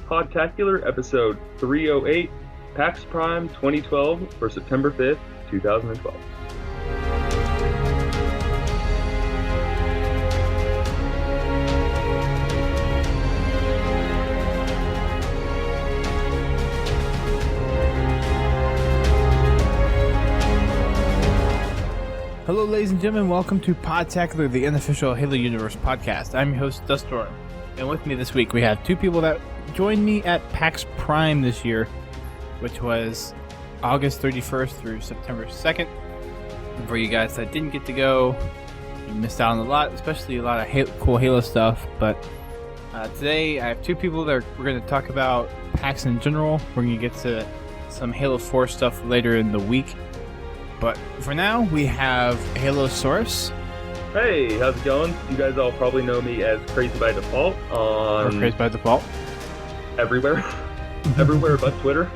Podtacular, episode 308, PAX Prime 2012 for September 5th, 2012. Hello, ladies and gentlemen. Welcome to Podtacular, the unofficial Halo Universe podcast. I'm your host, Duststorm, and with me this week we have two people that joined me at PAX Prime this year, which was August 31st through September 2nd. And for you guys that didn't get to go, you missed out on a lot, especially a lot of cool Halo stuff. But today I have two people that we're going to talk about PAX in general. We're going to get to some Halo 4 stuff later in the week. But for now, we have halosaurus. Hey, how's it going? You guys all probably know me as Crazy by Default on... Or Crazy by Default. Everywhere. Everywhere but Twitter.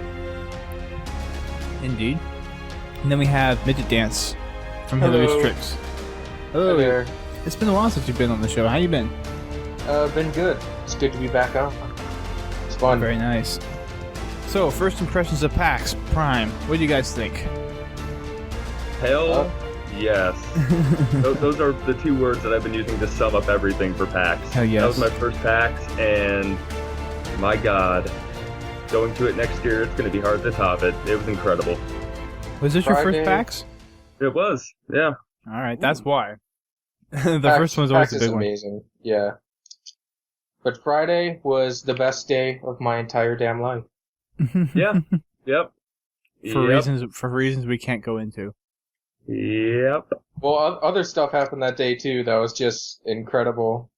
Indeed. And then we have MidgetDance from Hillary's Tricks. Hello there. It's been a while since you've been on the show. How you been? Been good. It's good to be back on. It's fun. Very nice. So, first impressions of PAX Prime. What do you guys think? Hell yes. Those are the two words that I've been using to sum up everything for PAX. Hell yes. That was my first PAX, and my god, going to it next year, it's going to be hard to top it. It was incredible. Was this your first PAX? It was, yeah. Alright, that's why. The PAX, first one's always PAX the big is one. amazing, yeah. But Friday was the best day of my entire damn life. Yeah, yep. For reasons we can't go into. Yep. Well, other stuff happened that day too that was just incredible.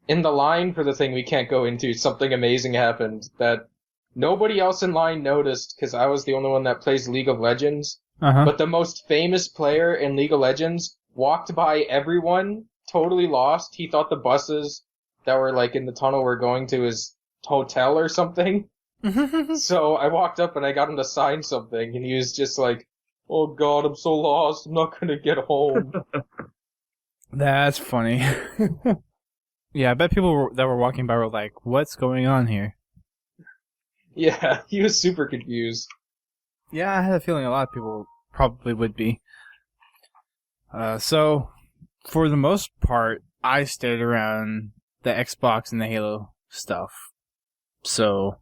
In the line for the thing we can't go into, something amazing happened that nobody else in line noticed because I was the only one that plays League of Legends. Uh-huh. But the most famous player in League of Legends walked by everyone, totally lost. He thought the buses that were like in the tunnel were going to his hotel or something. So I walked up and I got him to sign something, and he was just like, "Oh god, I'm so lost, I'm not gonna get home." That's funny. Yeah, I bet people that were walking by were like, what's going on here? Yeah, he was super confused. Yeah, I had a feeling a lot of people probably would be. So, for the most part, I stayed around the Xbox and the Halo stuff. So,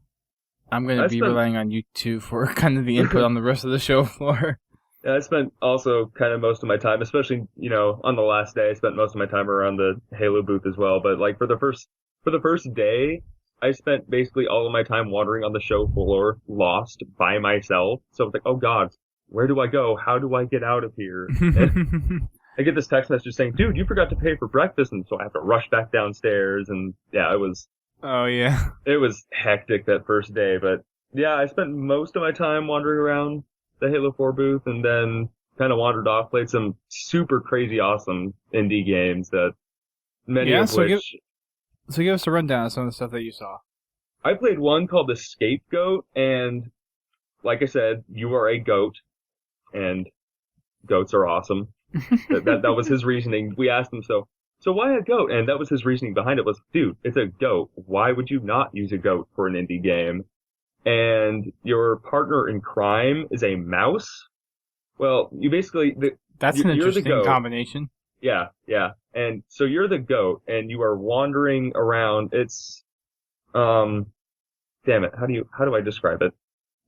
I'm going to be relying on you two for kind of the input on the rest of the show floor. Yeah, I spent also kind of most of my time, especially, on the last day, I spent most of my time around the Halo booth as well. But like for the first day, I spent basically all of my time wandering on the show floor, lost by myself. So it's like, oh god, where do I go? How do I get out of here? And I get this text message saying, dude, you forgot to pay for breakfast, and so I have to rush back downstairs. And yeah, it was. Oh yeah. It was hectic that first day, but yeah, I spent most of my time wandering around the Halo 4 booth, and then kind of wandered off, played some super crazy awesome indie games that many of which... So give us a rundown of some of the stuff that you saw. I played one called The Scapegoat, and like I said, you are a goat, and goats are awesome. that was his reasoning. We asked him, so why a goat? And that was his reasoning behind it was, dude, it's a goat. Why would you not use a goat for an indie game? And your partner in crime is a mouse. Well, you basically... That's an interesting combination. Yeah. And so you're the goat, and you are wandering around. It's... damn it, how do I describe it?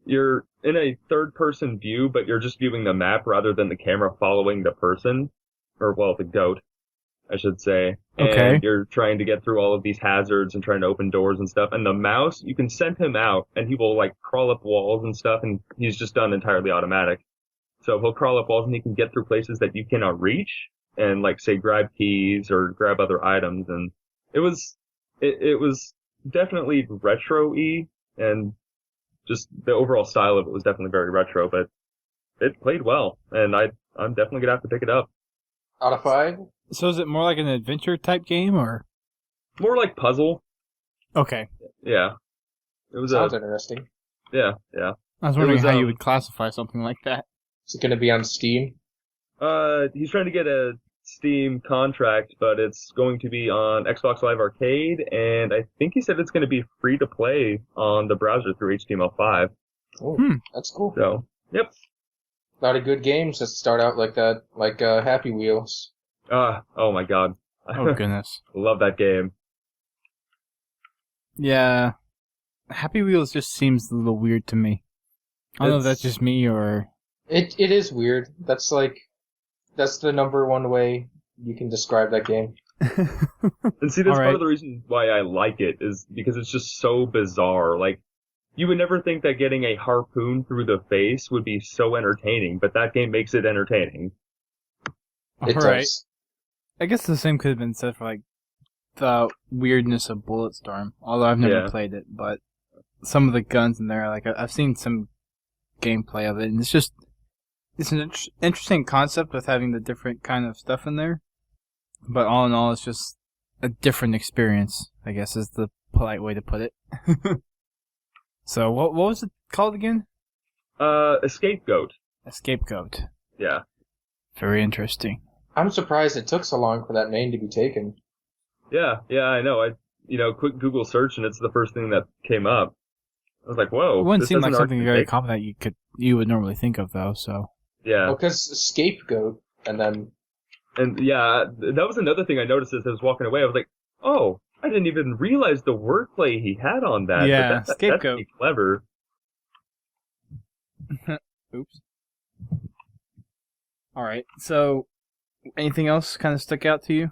You're in a third-person view, but you're just viewing the map rather than the camera following the person. Or, well, the goat, I should say. Okay. And you're trying to get through all of these hazards and trying to open doors and stuff. And the mouse, you can send him out, and he will, crawl up walls and stuff, and he's just done entirely automatic. So he'll crawl up walls, and he can get through places that you cannot reach, and, say, grab keys or grab other items. And it was definitely retro-y, and just the overall style of it was definitely very retro, but it played well, and I'm definitely gonna have to pick it up. Out of 5? So is it more like an adventure type game, or? More like puzzle. Okay. Yeah. It was Sounds interesting. Yeah. I was wondering how you would classify something like that. Is it going to be on Steam? He's trying to get a Steam contract, but it's going to be on Xbox Live Arcade, and I think he said it's going to be free to play on the browser through HTML5. Oh, that's cool. So, yep. A lot of good games that start out like that, like Happy Wheels. Oh my god. Oh, goodness. Love that game. Yeah. Happy Wheels just seems a little weird to me. I don't know if that's just me or... It is weird. That's the number one way you can describe that game. And see, that's part of the reason why I like it, is because it's just so bizarre. Like, you would never think that getting a harpoon through the face would be so entertaining, but that game makes it entertaining. It does. I guess the same could have been said for, like, the weirdness of Bulletstorm, although I've never played it, but some of the guns in there, like, I've seen some gameplay of it, and it's an interesting concept with having the different kind of stuff in there, but all in all, it's just a different experience, I guess is the polite way to put it. So, what was it called again? A Scapegoat. A Scapegoat. Yeah. Very interesting. I'm surprised it took so long for that name to be taken. Yeah, I know. Quick Google search, and it's the first thing that came up. I was like, whoa. It wouldn't seem like something very common that you would normally think of, though, so... Yeah. Well, because Scapegoat, and then... And yeah, that was another thing I noticed as I was walking away. I was like, oh, I didn't even realize the wordplay he had on that. Yeah, but Scapegoat. That's pretty clever. Oops. Alright, so, anything else kind of stuck out to you?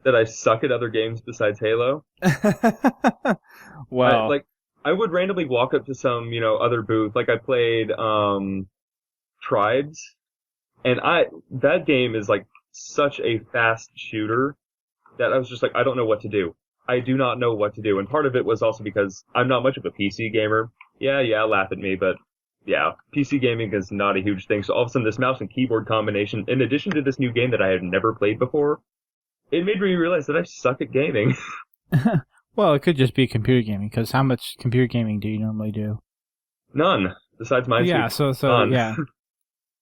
That I suck at other games besides Halo. Wow. I would randomly walk up to some, other booth. Like I played Tribes, and that game is like such a fast shooter that I was just like, I don't know what to do. I do not know what to do. And part of it was also because I'm not much of a PC gamer. Yeah, laugh at me, but yeah, PC gaming is not a huge thing. So all of a sudden this mouse and keyboard combination, in addition to this new game that I had never played before, it made me realize that I suck at gaming. Well, it could just be computer gaming, because how much computer gaming do you normally do? None, besides Minesweeper. Yeah, so None. yeah.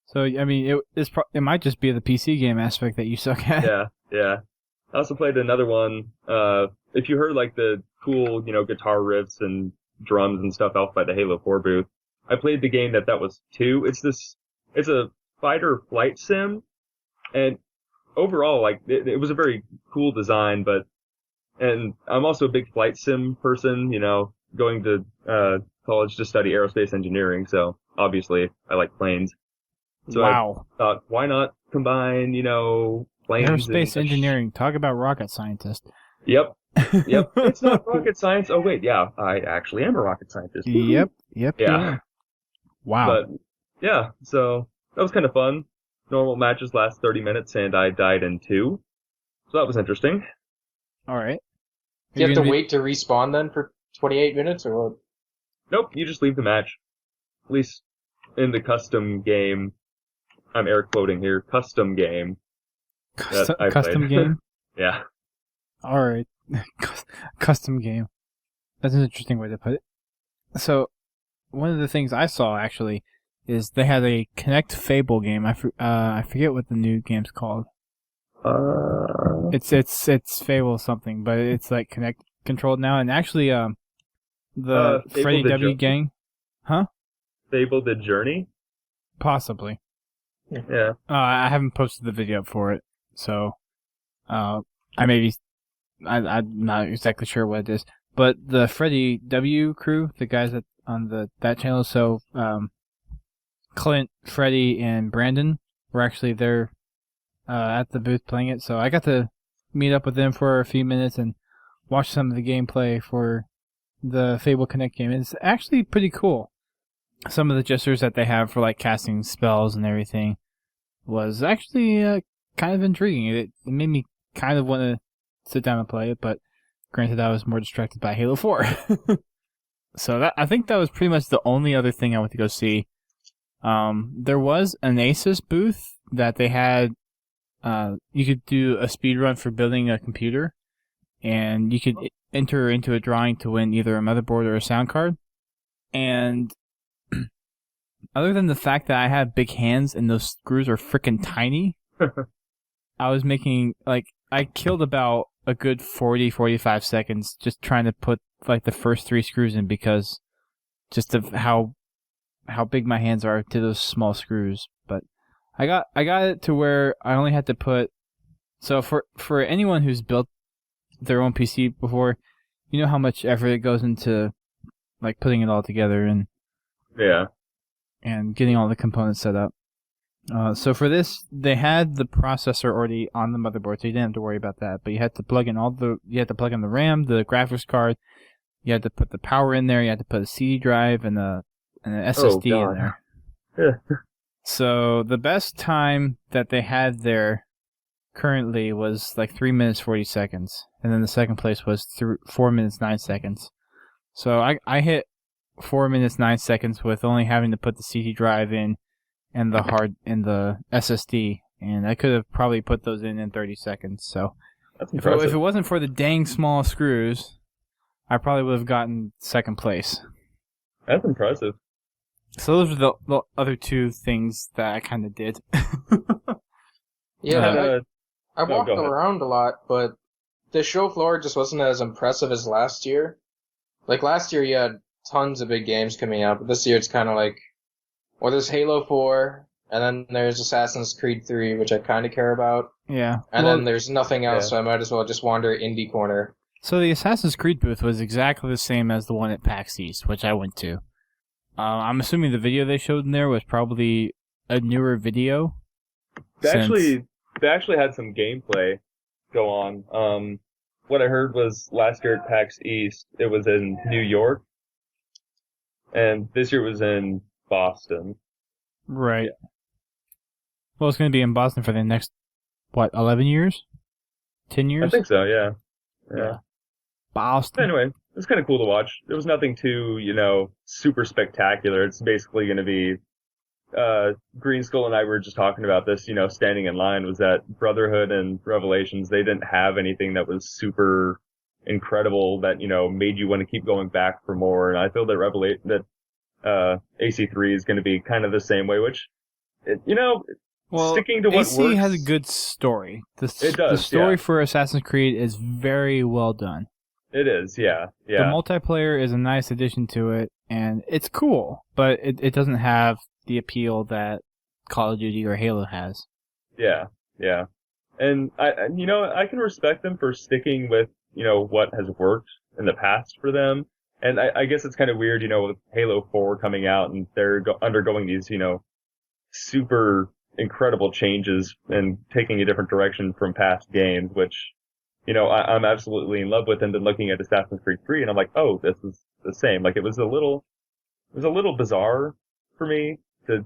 So, I mean, it might just be the PC game aspect that you suck at. Yeah. I also played another one, if you heard, like, the cool, guitar riffs and drums and stuff out by the Halo 4 booth, I played the game that was too. It's a fighter flight sim, and overall, like, it was a very cool design, and I'm also a big flight sim person, going to college to study aerospace engineering, so obviously I like planes. So wow. I thought, why not combine, planes aerospace engineering, talk about rocket scientist. Yep. It's not rocket science. Oh wait, yeah, I actually am a rocket scientist. Yep. Yeah. Wow. But yeah, so that was kind of fun. Normal matches last 30 minutes, and I died in 2. So that was interesting. All right. Do you have to wait to respawn then for 28 minutes, or what? Nope, you just leave the match. At least in the custom game. I'm air quoting here. Custom game. Custom game? Yeah. All right. Custom game. That's an interesting way to put it. So, one of the things I saw, actually, is they had a Kinect Fable game. I forget what the new game's called. It's Fable something, but it's like Kinect controlled now. And actually, the Freddy W gang, huh? Fable the Journey, possibly. Yeah. I haven't posted the video up for it, so I'm not exactly sure what it is. But the Freddy W crew, the guys on that channel, so Clint, Freddy, and Brandon were actually there at the booth playing it. So I got to meet up with them for a few minutes and watch some of the gameplay for the Fable Kinect game. It's actually pretty cool. Some of the gestures that they have for like casting spells and everything was actually kind of intriguing. It made me kind of want to sit down and play it, but granted I was more distracted by Halo 4. So I think that was pretty much the only other thing I went to go see. There was an Asus booth that they had. You could do a speed run for building a computer, and you could enter into a drawing to win either a motherboard or a sound card. And other than the fact that I have big hands and those screws are freaking tiny, I was making, like, I killed about a good 40-45 seconds just trying to put, like, the first 3 screws in because just of how big my hands are to those small screws. But I got it to where I only had to put, so for anyone who's built their own PC before, you know how much effort it goes into, like, putting it all together and getting all the components set up. So for this, they had the processor already on the motherboard, so you didn't have to worry about that. But you had to plug in the RAM, the graphics card. You had to put the power in there. You had to put a CD drive and an SSD in there. Yeah. So the best time that they had there currently was like 3 minutes 40 seconds, and then the second place was 4 minutes 9 seconds. So I hit 4 minutes 9 seconds with only having to put the CD drive in. And the SSD, and I could have probably put those in 30 seconds. So if it wasn't for the dang small screws, I probably would have gotten second place. That's impressive. So those are the other 2 things that I kind of did. Yeah, I walked around a lot, but the show floor just wasn't as impressive as last year. Like last year, you had tons of big games coming out, but this year it's kind of like, well, there's Halo 4, and then there's Assassin's Creed 3, which I kind of care about. Yeah. And then there's nothing else, so I might as well just wander Indie Corner. So the Assassin's Creed booth was exactly the same as the one at PAX East, which I went to. I'm assuming the video they showed in there was probably a newer video. They actually had some gameplay go on. What I heard was last year at PAX East, it was in New York, and this year it was in Boston. Right. Yeah. Well, it's going to be in Boston for the next, 11 years? 10 years? I think so, yeah. Boston. Anyway, it's kind of cool to watch. There was nothing too, super spectacular. It's basically going to be, Green Skull and I were just talking about this, standing in line, was that Brotherhood and Revelations, they didn't have anything that was super incredible that, made you want to keep going back for more. And I feel that AC3 is going to be kind of the same way, which, sticking to what AC works. has a good story. It does. The story for Assassin's Creed is very well done. It is, yeah. The multiplayer is a nice addition to it, and it's cool, but it doesn't have the appeal that Call of Duty or Halo has. Yeah. And I can respect them for sticking with, what has worked in the past for them. And I guess it's kind of weird, with Halo 4 coming out and they're undergoing these, super incredible changes and taking a different direction from past games, which, I'm absolutely in love with. And then looking at Assassin's Creed 3 and I'm like, oh, this is the same. Like it was a little bizarre for me to,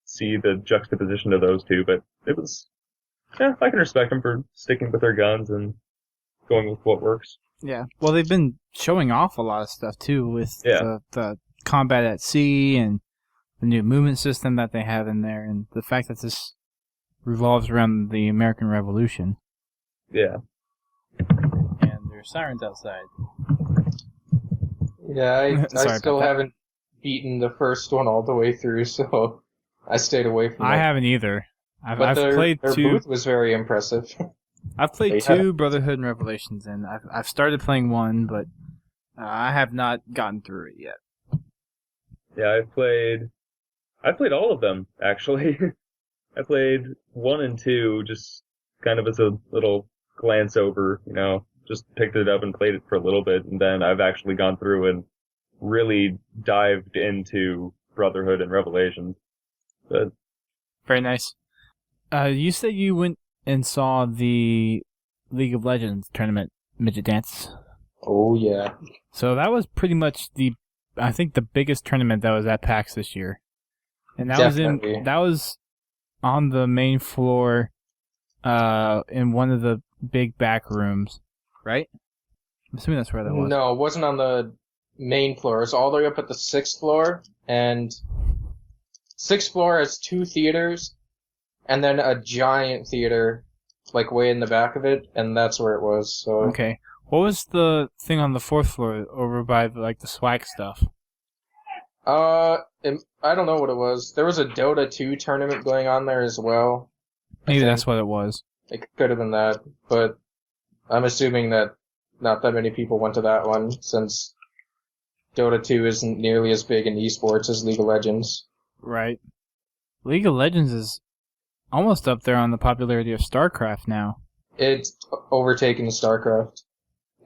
see the juxtaposition of those two, but it was, I can respect them for sticking with their guns and going with what works. Yeah, well, they've been showing off a lot of stuff, too, with the combat at sea and the new movement system that they have in there, and the fact that this revolves around the American Revolution. Yeah. And there's sirens outside. Yeah, I still haven't beaten the first one all the way through, so I stayed away from it. I haven't either. I've played their 2. booth was very impressive. I've played 2 Brotherhood and Revelations, and I've started playing 1, but I have not gotten through it yet. Yeah, I played all of them, actually. I played 1 and 2 just kind of as a little glance over, just picked it up and played it for a little bit, and then I've actually gone through and really dived into Brotherhood and Revelations. But very nice. You said you went and saw the League of Legends tournament, MidgetDance. Oh, yeah. So that was pretty much I think the biggest tournament that was at PAX this year. And that was on the main floor, in one of the big back rooms, right? I'm assuming that's where that was. No, it wasn't on the main floor. It was all the way up at the 6th floor, and 6th floor has 2 theaters, and then a giant theater, like way in the back of it, and that's where it was. So okay, what was the thing on the 4th floor over by the swag stuff? I don't know what it was. There was a Dota 2 tournament going on there as well. Maybe that's what it was. It could have been that, but I'm assuming that not that many people went to that one, since Dota 2 isn't nearly as big in esports as League of Legends. Right. League of Legends is almost up there on the popularity of StarCraft now. It's overtaken StarCraft.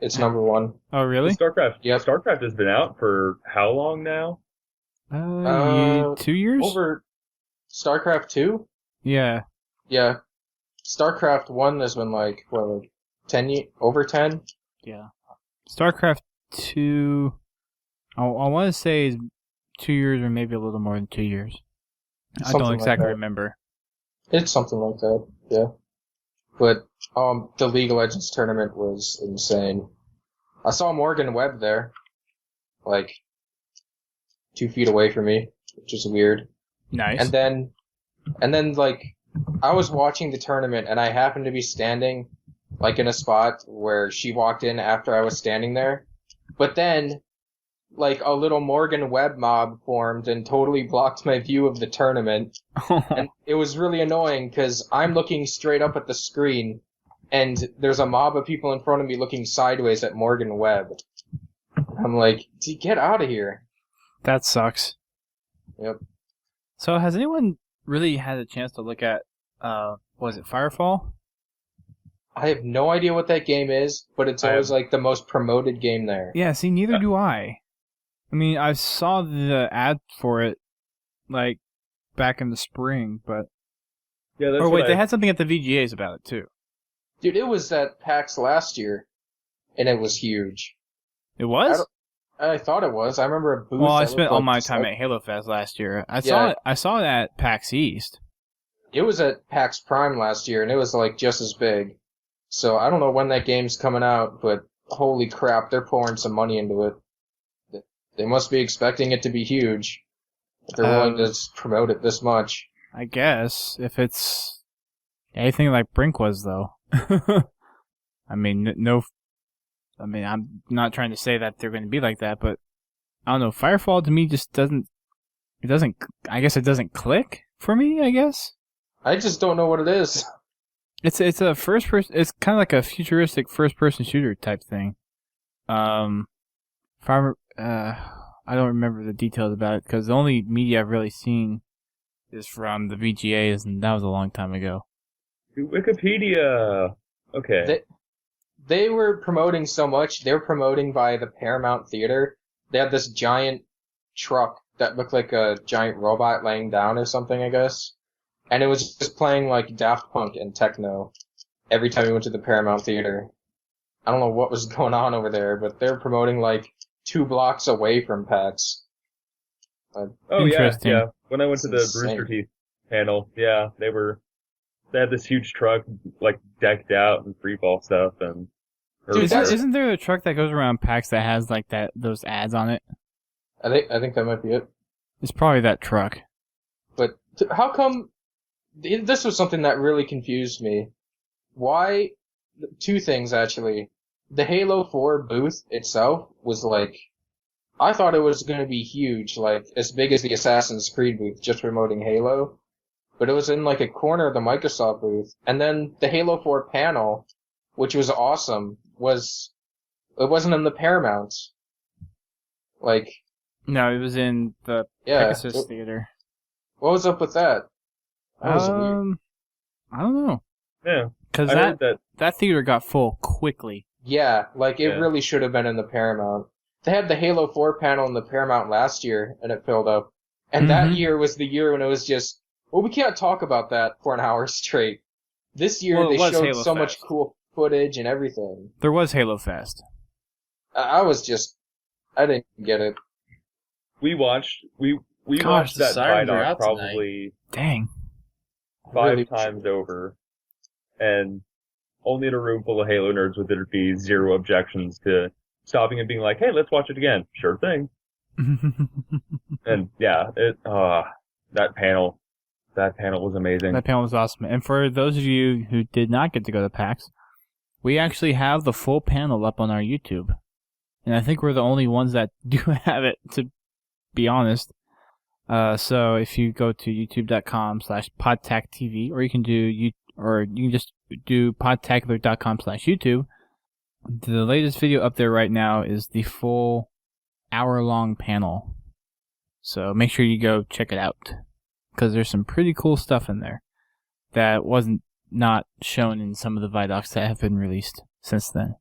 It's number one. Oh, really? StarCraft. Yep. StarCraft has been out for how long now? 2 years? Over StarCraft 2? Yeah. Yeah. StarCraft 1 has been like 10 over 10? Yeah. StarCraft 2, I want to say is 2 years or maybe a little more than 2 years. I don't exactly remember. It's something like that, yeah. But the League of Legends tournament was insane. I saw Morgan Webb there, like 2 feet away from me, which is weird. Nice. And then like I was watching the tournament and I happened to be standing like in a spot where she walked in after I was standing there. But then like a little Morgan Webb mob formed and totally blocked my view of the tournament. And it was really annoying because I'm looking straight up at the screen and there's a mob of people in front of me looking sideways at Morgan Webb. I'm like, get out of here. That sucks. Yep. So has anyone really had a chance to look at, was it Firefall? I have no idea what that game is, but it's always like the most promoted game there. Yeah, see, neither do I. I mean, I saw the ad for it, like, back in the spring, but... Yeah, that's they had something at the VGAs about it, too. Dude, it was at PAX last year, and it was huge. It was? I thought it was. I remember a booth. Well, I spent all my time at Halo Fest last year. I saw it at PAX East. It was at PAX Prime last year, and it was, like, just as big. So, I don't know when that game's coming out, but holy crap, they're pouring some money into it. They must be expecting it to be huge. If they're willing to promote it this much. I guess, if it's anything like Brink was, though. I mean, I'm not trying to say that they're going to be like that, but I don't know. Firefall to me just doesn't. I guess it doesn't click for me. I guess. I just don't know what it is. It's a first person. It's kind of like a futuristic first person shooter type thing. I don't remember the details about it because the only media I've really seen is from the VGAs, and that was a long time ago. Wikipedia. Okay. They were promoting so much. They were promoting by the Paramount Theater. They had this giant truck that looked like a giant robot laying down or something, I guess. And it was just playing like Daft Punk and techno every time we went to the Paramount Theater. I don't know what was going on over there, but they were promoting like 2 blocks away from PAX. Oh yeah. When I went to the Rooster Teeth panel, yeah, they had this huge truck like decked out and freefall stuff and. Dude, isn't there a truck that goes around PAX that has like those ads on it? I think that might be it. It's probably that truck. But how come? This was something that really confused me. Why? 2 things actually. The Halo 4 booth itself was like, I thought it was going to be huge, like as big as the Assassin's Creed booth, just promoting Halo. But it was in like a corner of the Microsoft booth. And then the Halo 4 panel, which was awesome, it wasn't in the Paramount. Like. No, it was in the Pegasus Theater. What was up with that? That was weird. I don't know. Yeah. Because that theater got full quickly. Yeah, like it really should have been in the Paramount. They had the Halo 4 panel in the Paramount last year, and it filled up. And that year was the year when it was just, well, we can't talk about that for an hour straight. This year they showed Halo so much cool footage and everything. There was Halo Fest. I didn't get it. We watched that Vidoc probably dang 5 times over, and only in a room full of Halo nerds would there be 0 objections to stopping and being like, hey, let's watch it again. Sure thing. And yeah, that panel was amazing. That panel was awesome. And for those of you who did not get to go to PAX, we actually have the full panel up on our YouTube. And I think we're the only ones that do have it, to be honest. So if you go to youtube.com/podtactv, or you can do or you can just do podtacular.com/YouTube. The latest video up there right now is the full hour-long panel. So make sure you go check it out, because there's some pretty cool stuff in there that wasn't not shown in some of the Vidocs that have been released since then.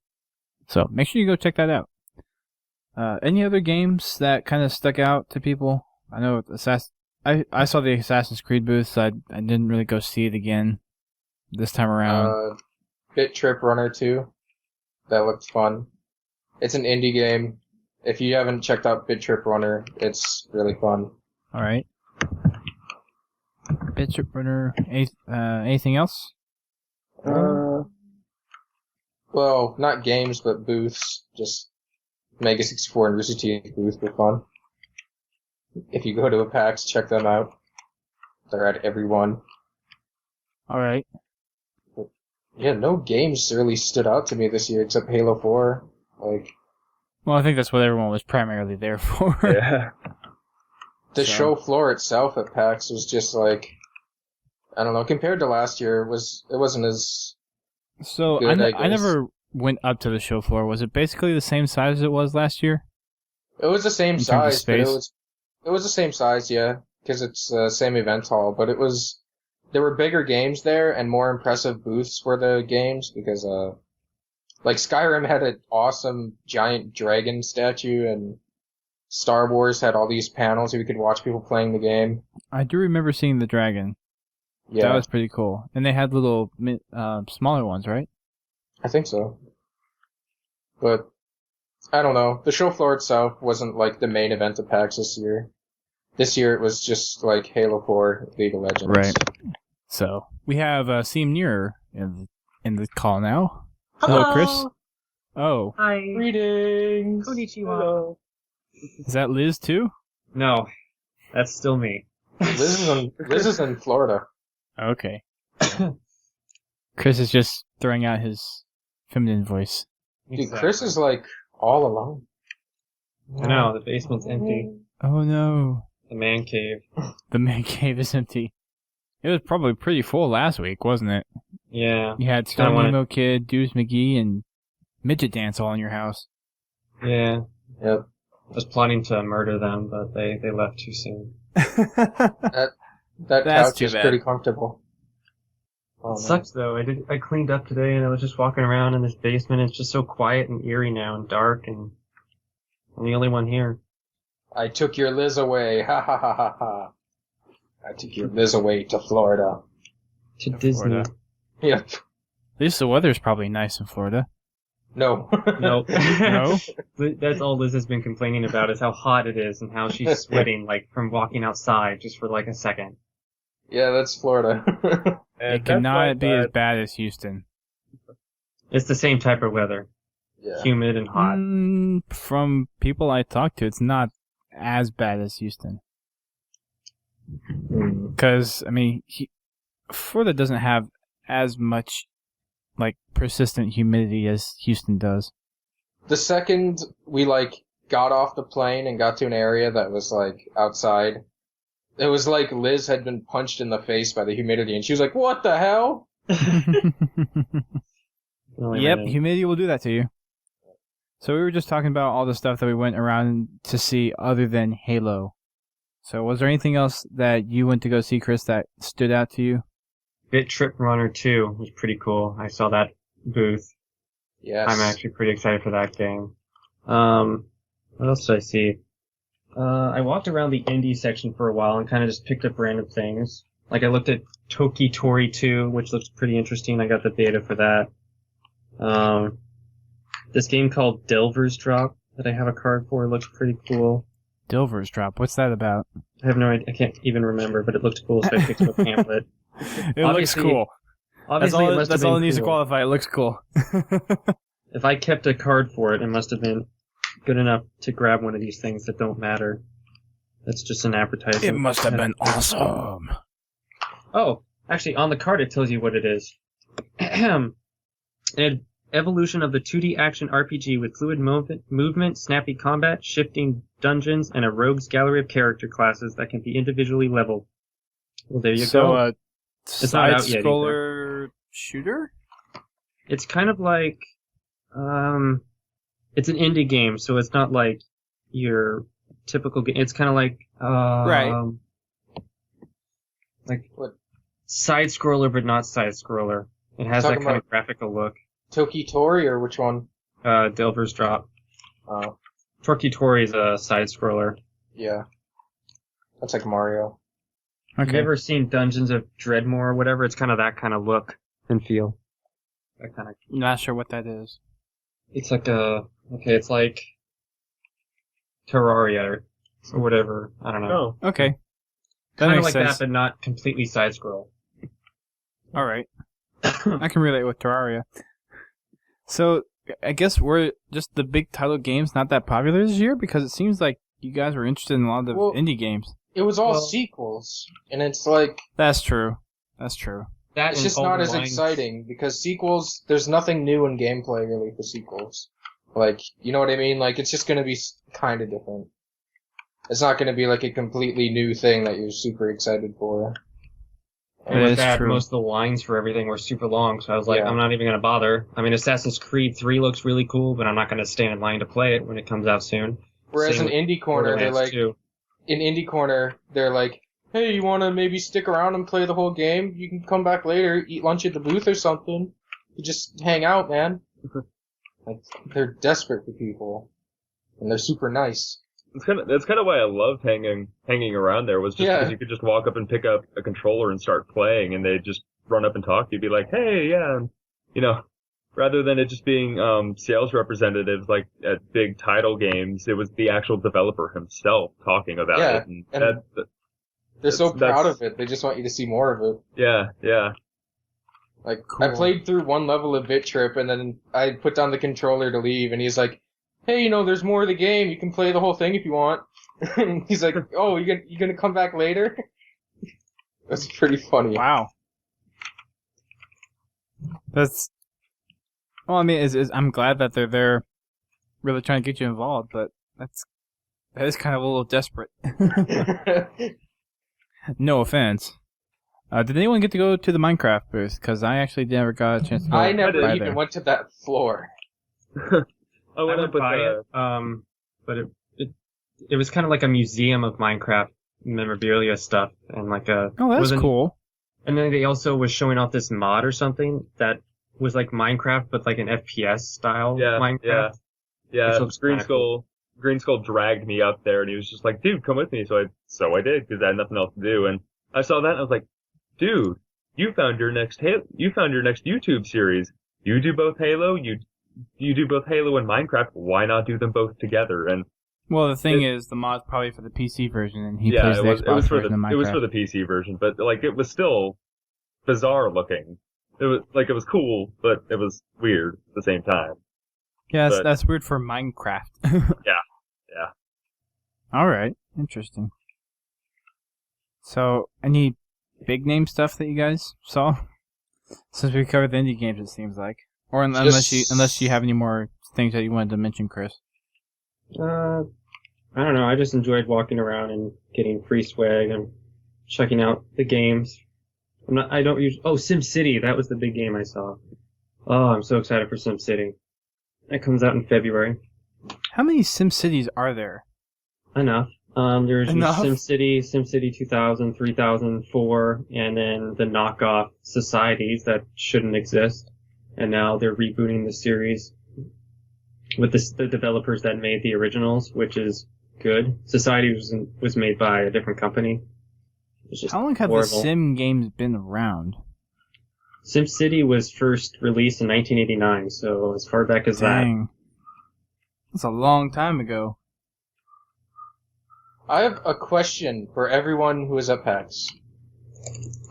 So make sure you go check that out. Any other games that kind of stuck out to people? I know I saw the Assassin's Creed booth, so I didn't really go see it again this time around. Bit Trip Runner 2. That looked fun. It's an indie game. If you haven't checked out Bit Trip Runner, it's really fun. Alright. Bit Trip Runner. Anything else? Well, not games, but booths. Just Mega 64 and Rooster Teeth booth were fun. If you go to a PAX, check them out. They're at every one. Alright. Yeah, no games really stood out to me this year except Halo 4. Well, I think that's what everyone was primarily there for. Yeah. The show floor itself at PAX was just I don't know, compared to last year, it wasn't as So good, I never went up to the show floor. Was it basically the same size as it was last year? It was the same in terms of size, but space? it was the same size, yeah, because it's the same event hall, but there were bigger games there and more impressive booths for the games because Skyrim had an awesome giant dragon statue, and Star Wars had all these panels where you could watch people playing the game. I do remember seeing the dragon. Yeah, That was pretty cool. And they had little smaller ones, right? I think so. But I don't know. The show floor itself wasn't like the main event of PAX this year. This year it was just like Halo 4, League of Legends. Right. So we have CMNeir in the call now. Hello, Chris. Oh, Hi. Greetings. Konnichiwa. Hello. is that Liz too? No, that's still me. Liz is in Florida. Okay. Chris is just throwing out his feminine voice. Dude, Chris is all alone. I know, the basement's empty. Oh no. The man cave. The man cave is empty. It was probably pretty full last week, wasn't it? Yeah. You had Stone Emo Kid, Deuce McGee, and MidgetDance all in your house. Yeah. Yep. I was plotting to murder them, but they left too soon. That That's couch too is bad. pretty comfortable. Oh, It sucks though. I cleaned up today and I was just walking around in this basement. It's just so quiet and eerie now and dark, and I'm the only one here. I took your Liz away. Ha ha ha ha ha. I took your Liz away to Florida. To Disney. Florida. Yep. At least the weather's probably nice in Florida. No. Nope. No? That's all Liz has been complaining about is how hot it is and how she's sweating from walking outside just for a second. Yeah, that's Florida. It cannot be as bad as Houston. It's the same type of weather. Yeah. Humid and hot. From people I talked to, it's not as bad as Houston. Because, Florida doesn't have as much, persistent humidity as Houston does. The second we got off the plane and got to an area that was outside, it was like Liz had been punched in the face by the humidity, and she was like, "What the hell?" Yep, humidity will do that to you. So we were just talking about all the stuff that we went around to see other than Halo. So was there anything else that you went to go see, Chris, that stood out to you? Bit Trip Runner 2 was pretty cool. I saw that booth. Yes. I'm actually pretty excited for that game. What else did I see? I walked around the indie section for a while and kind of just picked up random things. I looked at Toki Tori 2, which looks pretty interesting. I got the beta for that. This game called Delver's Drop that I have a card for looks pretty cool. Delver's Drop. What's that about? I have no idea. I can't even remember, but it looked cool, so I picked up a pamphlet. It looks cool. Obviously, That's all it needs to cool. qualify. It looks cool. If I kept a card for it, it must have been good enough to grab one of these things that don't matter. That's just an advertisement. It must have been awesome. Oh, actually, on the card it tells you what it is. An evolution of the 2D action RPG with fluid movement, snappy combat, shifting dungeons, and a rogue's gallery of character classes that can be individually leveled. Well, there you go. It's not out yet. Side-scroller shooter? It's kind of like, it's an indie game, so it's not like your typical game. It's kind of like, Right. like What? side scroller, but not side scroller. It has that Talking kind about- of graphical look. Toki Tori or which one? Delver's Drop. Oh, Torky Tori is a side scroller. yeah. That's like Mario. Have you Okay. ever seen Dungeons of Dreadmore or whatever? It's kind of that kind of look and feel. That kind of. Not sure what that is. It's like it's like Terraria or whatever. I don't know. Oh, Okay. That Kind of makes like sense. that, but not completely side scroll. All right. I can relate with Terraria. So, I guess we're just the big title games not that popular this year because it seems like you guys were interested in a lot of the Well- indie games. It was all Well- sequels, and it's like That's true. That's true. That it's and just all not the as lines- exciting because sequels. There's nothing new in gameplay really for sequels. Like, you know what I mean? Like, it's just gonna be kind of different. It's not gonna be like a completely new thing that you're super excited for. And It with is that, true. most of the lines for everything were super long, so I was like, Yeah. I'm not even going to bother. I mean, Assassin's Creed 3 looks really cool, but I'm not going to stand in line to play it when it comes out soon. Whereas Same in with Indie Corner, they're Borderlands like, 2. in Indie Corner, they're like, hey, you want to maybe stick around and play the whole game? You can come back later, eat lunch at the booth or something. You just hang out, man. Like, they're desperate for people, and they're super nice. that's kind of why I loved hanging around there, was just Yeah. because you could just walk up and pick up a controller and start playing, and they'd just run up and talk to you, be like, hey, yeah, you know, rather than it just being sales representatives like at big title games, it was the actual developer himself talking about Yeah, it, and and that They're so That's- proud of it, they just want you to see more of it. yeah. Like, Cool. I played through one level of Bit Trip, and then I put down the controller to leave, and he's like, hey, you know, there's more of the game, you can play the whole thing if you want. And he's like, oh, you gonna come back later? That's pretty funny. Wow. That's. Well, I mean, I'm glad that they're there, really trying to get you involved, but that is kind of a little desperate. No offense. Did anyone get to go to the Minecraft booth? Because I actually never got a chance to go. I never by even there. went to that floor. I went up with by it, but it was kind of like a museum of Minecraft memorabilia stuff, and like a. Oh, that's wasn't- cool. And then they also was showing off this mod or something that was like Minecraft, but like an FPS style Yeah, Minecraft. yeah. Which looks Green kinda Skull, Green Skull dragged me up there, and he was just like, "Dude, come with me." So I did, because I had nothing else to do, and I saw that, and I was like, "Dude, you found your next YouTube series. You do both Halo, you do both Halo and Minecraft. Why not do them both together?" And Well, the thing is, the mod's probably for the PC version, and he yeah, plays it the was Xbox for version of Minecraft. it was for the PC version, but like it was still bizarre looking. It was cool, but it was weird at the same time. Yeah, but- that's weird for Minecraft. Yeah. All right, interesting. So, any big name stuff that you guys saw? Since we covered the indie games, it seems like, or unless you have any more things that you wanted to mention, Chris. I don't know. I just enjoyed walking around and getting free swag and checking out the games. SimCity. That was the big game I saw. Oh, I'm so excited for SimCity. That comes out in February. How many SimCities are there? Enough. There's Enough? SimCity 2000, 3004, and then the knockoff societies that shouldn't exist. And now they're rebooting the series with the developers that made the originals, which is good. Society was made by a different company. It's just How long have horrible. the Sim games been around? SimCity was first released in 1989, so as far back as that. Dang. That's a long time ago. I have a question for everyone who is at PAX.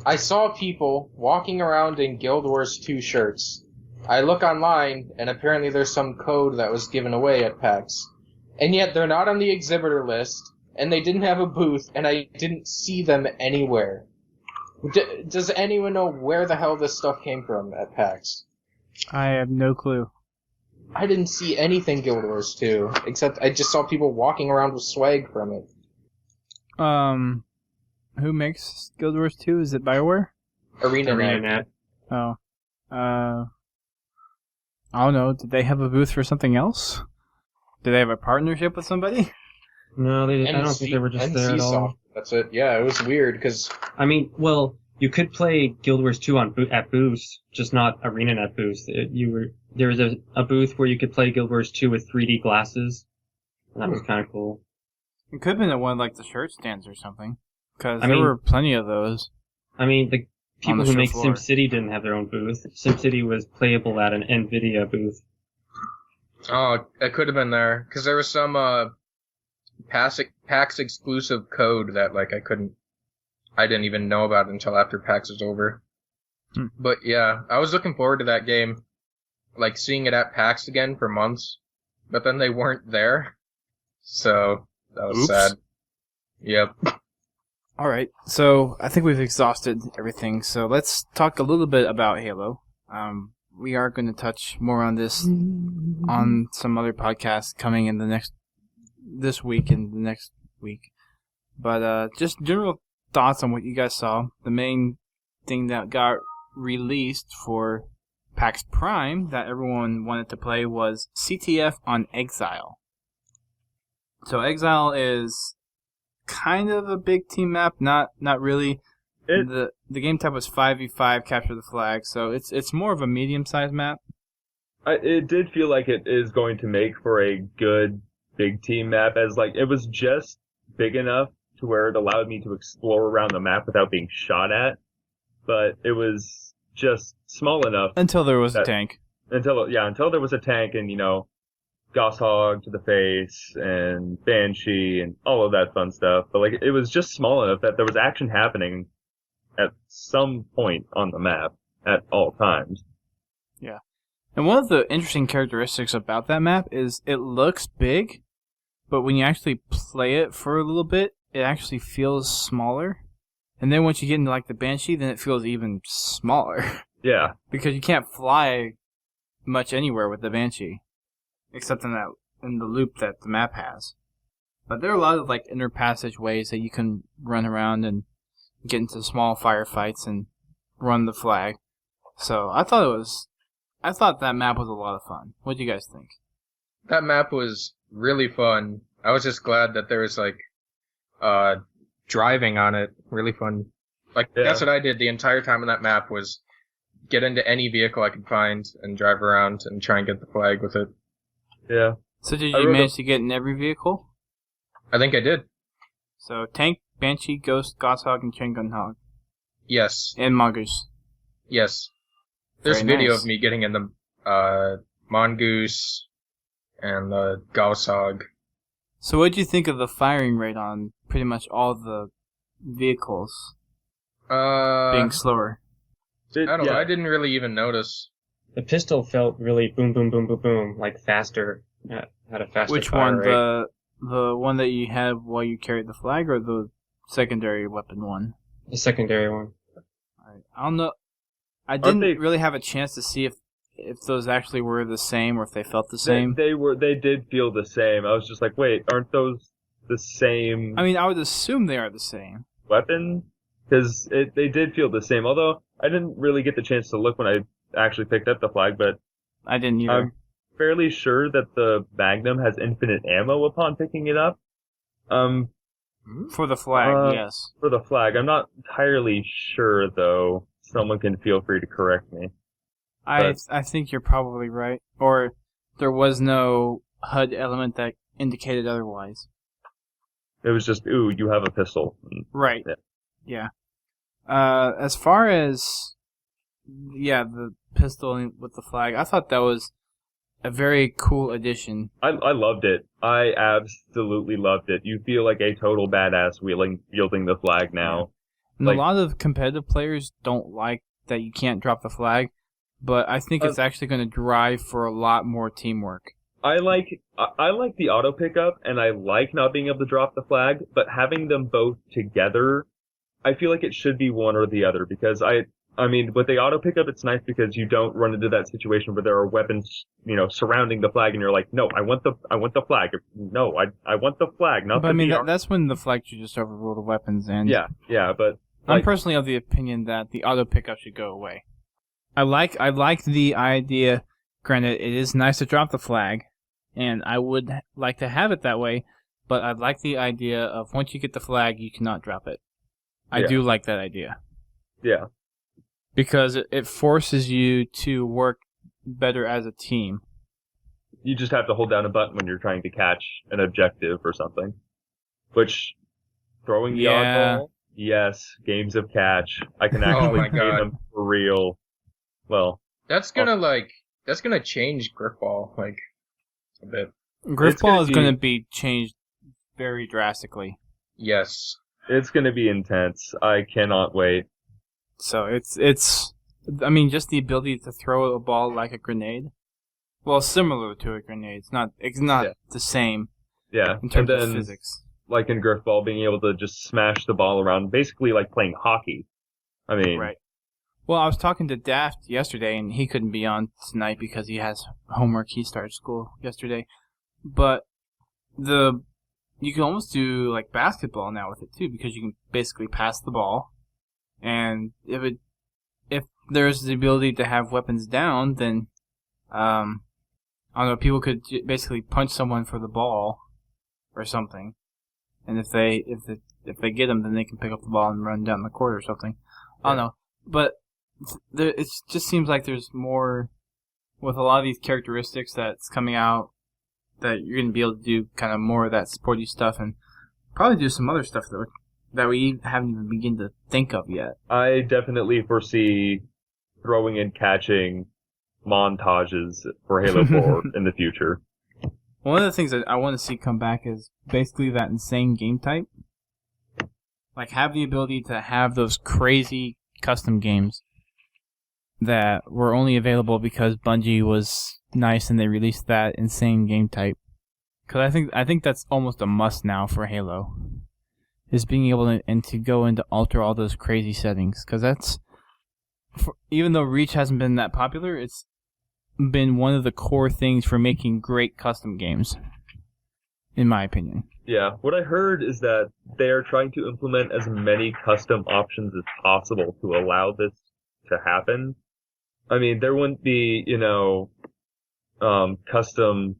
I saw people walking around in Guild Wars 2 shirts. I look online, and apparently there's some code that was given away at PAX. And yet they're not on the exhibitor list, and they didn't have a booth, and I didn't see them anywhere. Does anyone know where the hell this stuff came from at PAX? I have no clue. I didn't see anything Guild Wars 2, except I just saw people walking around with swag from it. Who makes Guild Wars 2? Is it BioWare? ArenaNet. ArenaNet. Oh. I don't know. Did they have a booth for something else? Did they have a partnership with somebody? No, they didn't. I don't think they were just there at all. That's it. Yeah, it was weird because I mean, well, you could play Guild Wars 2 at booths, just not ArenaNet booths. There was a booth where you could play Guild Wars 2 with 3D glasses, and that was kind of cool. It could have been at one of like the shirt stands or something, because there were plenty of those. I mean, the people who make floor. SimCity didn't have their own booth. SimCity was playable at an NVIDIA booth. oh, it could have been there because there was some PAX exclusive code that like I didn't even know about until after PAX was over. But yeah, I was looking forward to that game, like seeing it at PAX again for months, but then they weren't there, so that was sad. Yep. All right, so I think we've exhausted everything. So let's talk a little bit about Halo. We are going to touch more on this on some other podcasts coming in this week and the next week. But just general thoughts on what you guys saw. The main thing that got released for PAX Prime that everyone wanted to play was CTF on Exile. So Exile is kind of a big team map, not really. The game type was 5v5 capture the flag, so it's more of a medium-sized map. It did feel like it is going to make for a good big team map, as like it was just big enough to where it allowed me to explore around the map without being shot at, but it was just small enough until there was a tank. Until there was a tank and Goshawk to the face and Banshee and all of that fun stuff. But like it was just small enough that there was action happening at some point on the map at all times. Yeah. And one of the interesting characteristics about that map is it looks big, but when you actually play it for a little bit, it actually feels smaller. And then once you get into like the Banshee, then it feels even smaller. Yeah. Because you can't fly much anywhere with the Banshee, except in the loop that the map has. But there are a lot of like inner passage ways that you can run around and get into small firefights and run the flag. So I thought that map was a lot of fun. What do you guys think? That map was really fun. I was just glad that there was like driving on it. Really fun. Like That's what I did the entire time on that map was get into any vehicle I could find and drive around and try and get the flag with it. Yeah. So did you manage to get in every vehicle? I think I did. So tank, Banshee, Ghost, Goshawk, and Chain Gun Hog. Yes. And Mongoose. Yes. There's Very video nice. of me getting in the Mongoose and the Goshawk. So what did you think of the firing rate on pretty much all the vehicles being slower? I don't know. I didn't really even notice. The pistol felt really boom, boom, boom, boom, boom, like faster. Had a faster Which fire one? rate. The one that you had while you carried the flag, or the secondary weapon one? The secondary one. Alright. I don't know. I didn't really have a chance to see if those actually were the same or if they felt the same. They did feel the same. I was just like, wait, aren't those the same? I mean, I would assume they are the same weapon, because they did feel the same. Although I didn't really get the chance to look when I actually picked up the flag, but I didn't either. I'm fairly sure that the Magnum has infinite ammo upon picking it up. For the flag, yes. For the flag, I'm not entirely sure though. Someone can feel free to correct me. I think you're probably right. Or there was no HUD element that indicated otherwise. It was just, ooh, you have a pistol. Right. Yeah. As far as, the pistol with the flag, I thought that was a very cool addition. I loved it. I absolutely loved it. You feel like a total badass wielding the flag now. And a lot of competitive players don't like that you can't drop the flag, but I think it's actually going to drive for a lot more teamwork. I like the auto pickup, and I like not being able to drop the flag, but having them both together, I feel like it should be one or the other, because I mean, with the auto pickup, it's nice because you don't run into that situation where there are weapons, surrounding the flag, and you're like, no, I want the flag. No, I want the flag, not but the I mean, that's when the flag should just overrule the weapons, and yeah, but I'm personally of the opinion that the auto pickup should go away. I like the idea. Granted, it is nice to drop the flag, and I would like to have it that way. But I like the idea of once you get the flag, you cannot drop it. I do like that idea. Yeah. Because it forces you to work better as a team. You just have to hold down a button when you're trying to catch an objective or something. Which, throwing the oddball, yes, games of catch. I can actually play them for real. Well, that's gonna change Griffball like a bit. Griffball is gonna be changed very drastically. Yes. It's gonna be intense. I cannot wait. So it's I mean, just the ability to throw a ball like a grenade. Well, similar to a grenade. It's not the same. Yeah. In terms of physics. Like in Griffball, being able to just smash the ball around, basically like playing hockey. I mean, right. Well, I was talking to Daft yesterday, and he couldn't be on tonight because he has homework. He started school yesterday. But you can almost do like basketball now with it too, because you can basically pass the ball, and if there's the ability to have weapons down, then I don't know, people could basically punch someone for the ball or something, and if they get them, then they can pick up the ball and run down the court or something. I don't know, but it just seems like there's more with a lot of these characteristics that's coming out, that you're going to be able to do kind of more of that sporty stuff, and probably do some other stuff that we haven't even begun to think of yet. I definitely foresee throwing and catching montages for Halo 4 in the future. One of the things that I want to see come back is basically that insane game type. Like, have the ability to have those crazy custom games that were only available because Bungie was nice and they released that insane game type. Because I think that's almost a must now for Halo, is being able to go and to alter all those crazy settings. Because that's, even though Reach hasn't been that popular, it's been one of the core things for making great custom games, in my opinion. Yeah, what I heard is that they're trying to implement as many custom options as possible to allow this to happen. I mean, there wouldn't be, custom,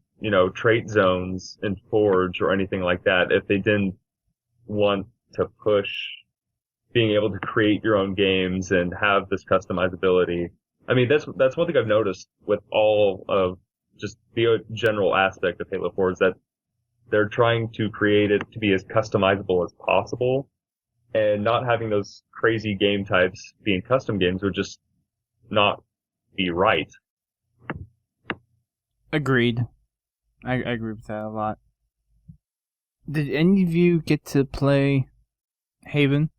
trait zones in Forge or anything like that if they didn't want to push being able to create your own games and have this customizability. I mean, that's one thing I've noticed with all of just the general aspect of Halo 4 is that they're trying to create it to be as customizable as possible, and not having those crazy game types being custom games would just not be right. Agreed. I agree with that a lot. Did any of you get to play Haven?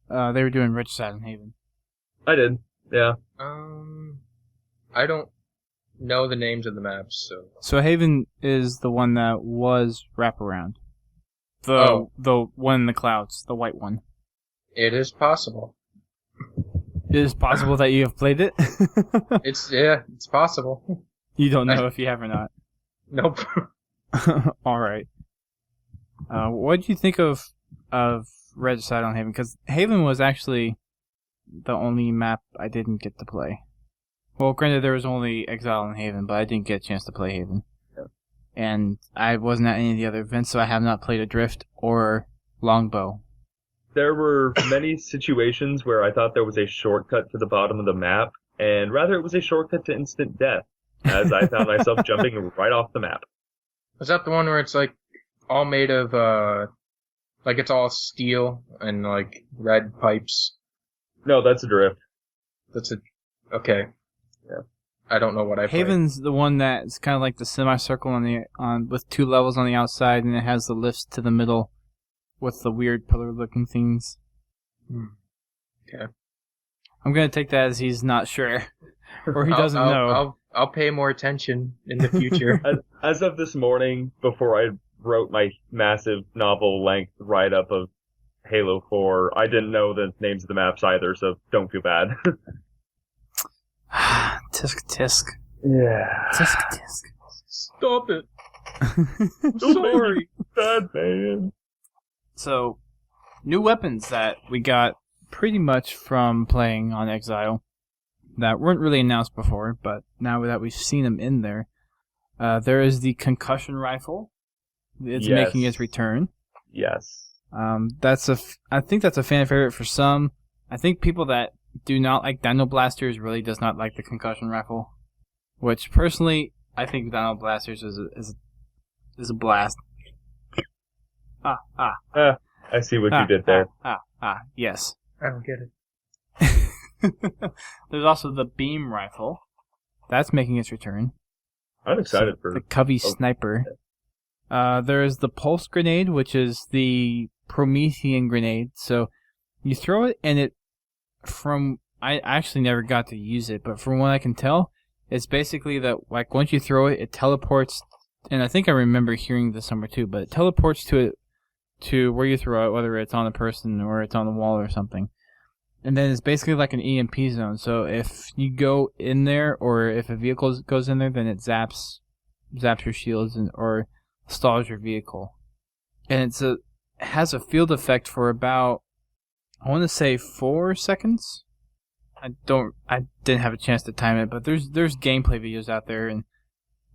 They were doing Regicide on Haven. I did, yeah. I don't know the names of the maps, so... So Haven is the one that was Wraparound. The one in the clouds, the white one. It is possible. It is possible that you have played it? It's possible. You don't know if you have or not. Nope. Alright. What did you think of Regicide on Haven? Because Haven was actually the only map I didn't get to play. Well, granted, there was only Exile on Haven, but I didn't get a chance to play Haven. Yeah. And I wasn't at any of the other events, so I have not played Adrift or Longbow. There were many situations where I thought there was a shortcut to the bottom of the map, and rather it was a shortcut to instant death, as I found myself jumping right off the map. Was that the one where it's like all made of, like it's all steel and like red pipes? No, that's Adrift. Okay. Yeah. I don't know what I played. Haven's the one that's kind of like the semicircle with 2 levels on the outside, and it has the lifts to the middle with the weird pillar-looking things. Okay. I'm gonna take that as he's not sure, or he doesn't know. I'll pay more attention in the future. As of this morning, before I wrote my massive novel-length write-up of Halo 4, I didn't know the names of the maps either, so don't feel bad. Tisk. Yeah. Tisk. Stop it. I'm sorry. Bad man. So, new weapons that we got pretty much from playing on Exile. that weren't really announced before, but now that we've seen them in there, there is the concussion rifle. It's making its return. Yes. I think that's a fan favorite for some. I think people that do not like Dino Blasters really does not like the concussion rifle, which personally I think Dino Blasters is a blast. I see what you did there. Yes. I don't get it. There's also the beam rifle. That's making its return. I'm excited for the Covey Sniper. There's the pulse grenade, which is the Promethean grenade. So you throw it, and I actually never got to use it, but from what I can tell, it's basically that like once you throw it, it teleports. And I think I remember hearing this somewhere too, but it teleports to where you throw it, whether it's on a person or it's on the wall or something. And then it's basically like an EMP zone. So if you go in there, or if a vehicle goes in there, then it zaps your shields or stalls your vehicle. And it has a field effect for about, I want to say 4 seconds. I didn't have a chance to time it, but there's gameplay videos out there, and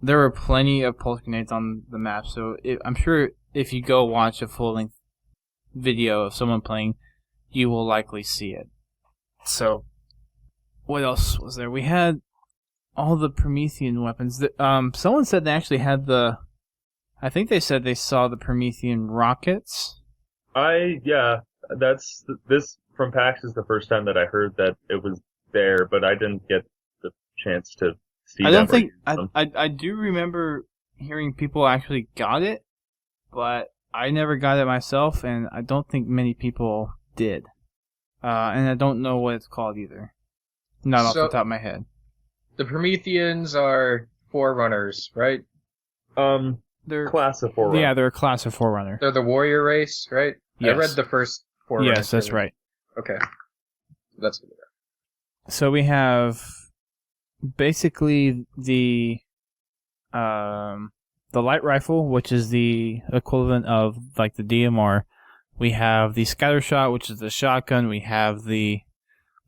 there are plenty of pulse grenades on the map. So I'm sure if you go watch a full-length video of someone playing, you will likely see it. So, what else was there? We had all the Promethean weapons. Someone said they actually had I think they said they saw the Promethean rockets. This from PAX is the first time that I heard that it was there, but I didn't get the chance to see I them. don't think I do remember hearing people actually got it, but I never got it myself, and I don't think many people did. And I don't know what it's called either. Not off the top of my head. The Prometheans are Forerunners, right? They're class of Forerunner. Yeah, they're a class of Forerunner. They're the warrior race, right? Yes. I read the first Forerunner. Yes, that's right. Okay. That's good. So we have basically the light rifle, which is the equivalent of like the DMR. We have the scatter shot, which is the shotgun. We have the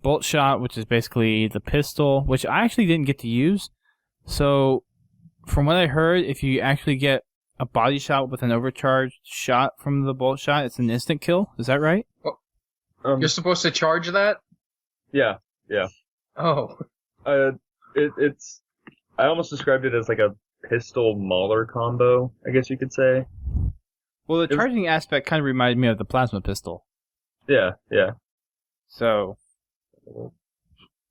bolt shot, which is basically the pistol, which I actually didn't get to use. So, from what I heard, if you actually get a body shot with an overcharged shot from the bolt shot, it's an instant kill. Is that right? You're supposed to charge that? Yeah. Oh. It's. I almost described it as like a pistol mauler combo, I guess you could say. Well, the charging aspect kind of reminded me of the plasma pistol. Yeah. So,